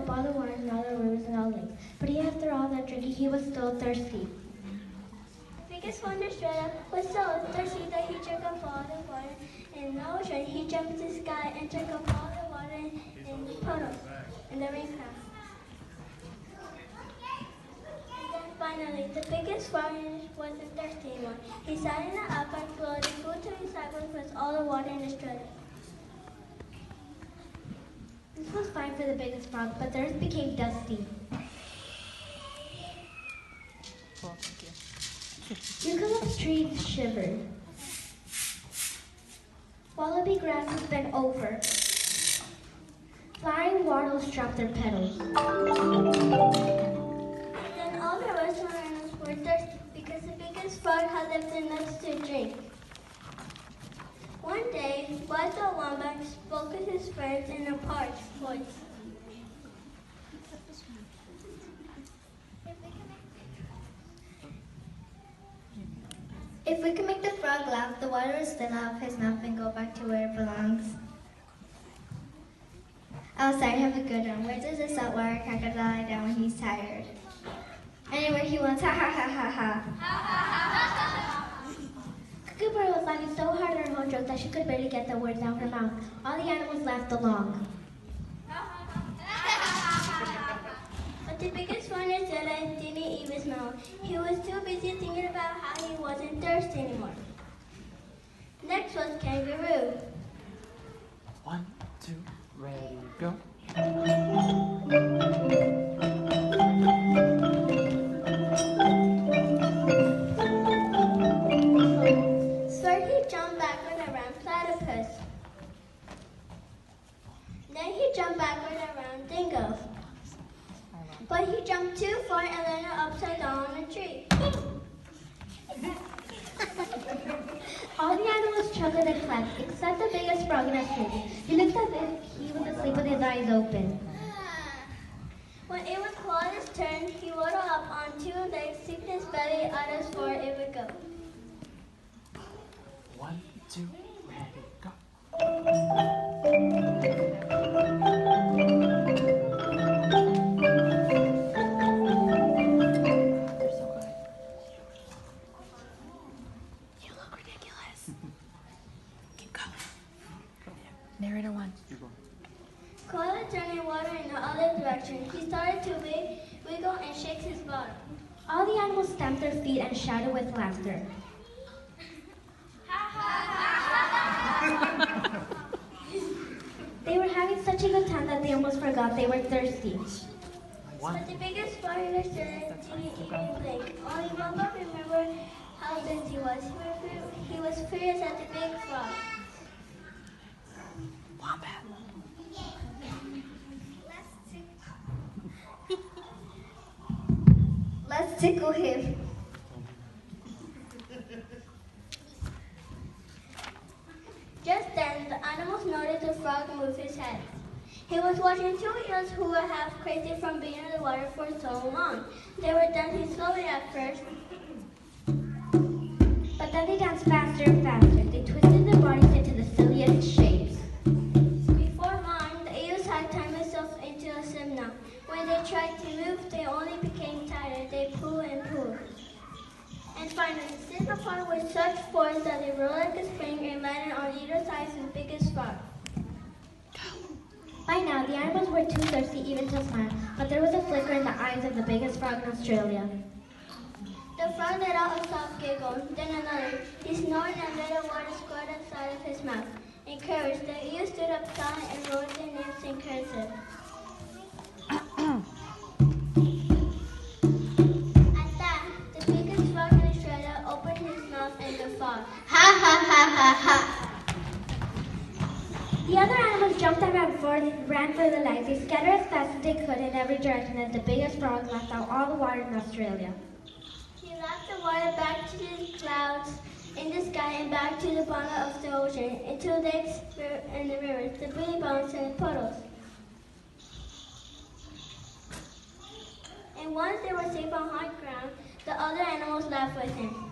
up all the water in all the rivers and all lakes. But even after all that drinking, he was still thirsty. The biggest one in Australia was so thirsty that he drank up all the water in the ocean. He jumped to the sky and drank up all the water in the puddles in the rain cloud. And then finally, the biggest frog wasn't thirsty anymore. He sat in the outback floating food to recycle with all the water in Australia. This was fine for the biggest frog, but the earth became dusty. Eucalyptus trees shivered. Wallaby grass was bent over. Flying wattles dropped their petals. And then all the rest of the animals were thirsty because the biggest frog had left enough to drink. One day, Buzz the Wombat spoke with his friends in a parched voice. If we can make the frog laugh, the water will spill out of his mouth and go back to where it belongs. Oh, sorry, have a good one. Where does a saltwater crocodile lie down when he's tired? Anywhere he wants, ha ha ha ha ha. Kookaburra was laughing so hard at her own joke that she could barely get the words out of her mouth. All the animals laughed along. But the biggest one in Australia didn't even smile. He was too busy thinking about how he wasn't thirsty anymore. Next was Kangaroo. 1, 2, ready, go. First he jumped backward around Platypus. Then he jumped backward around Dingo. But he jumped too far and landed upside down on a tree. All the animals chuckled and clapped, except the biggest frog in Australia. He looked as if he was asleep with his eyes open. When it was Koala's turn, he waddled up on two legs, sticking his belly out as far as it would go. 1, 2, ready, go. You're so good. You look ridiculous. Keep going. Narrator 1. Keep going. Koala turned and water in the other direction. He started to wiggle and shake his bottom. All the animals stamped their feet and shouted with laughter. They were having such a good time that they almost forgot they were thirsty. But the biggest frog in Australia didn't even blink. Only Wombat remembered how busy he was. He was furious at the big frog. Wombat. Let's tickle him. Just then, the animals noticed the frog move his head. He was watching two eels who were half crazy from being in the water for so long. They were dancing slowly at first, But then they danced faster and faster. They twisted their bodies into the silliest shapes. before long, the eels had turned themselves into a simna. When they tried to move, they only became tired. They pulled and pulled. And finally, slid apart with such force that they rolled like a spring and landed on either side of the biggest frog. By now, the animals were too thirsty even to smile, but there was a flicker in the eyes of the biggest frog in Australia. The frog let out a soft giggle, then another. He snorted and let the water squirt outside of his mouth. Encouraged, the eels stood up silent and wrote their names in cursive. At that, the biggest frog in Australia opened his mouth and guffawed. Ha ha ha ha ha! The other animals jumped and ran for their lives. They scattered as fast as they could in every direction as the biggest frog lapped out all the water in Australia. He lapped the water back to the clouds in the sky and back to the bottom of the ocean, into the lakes and the rivers, the billy bones and the puddles. And once they were safe on hard ground, the other animals laughed with him.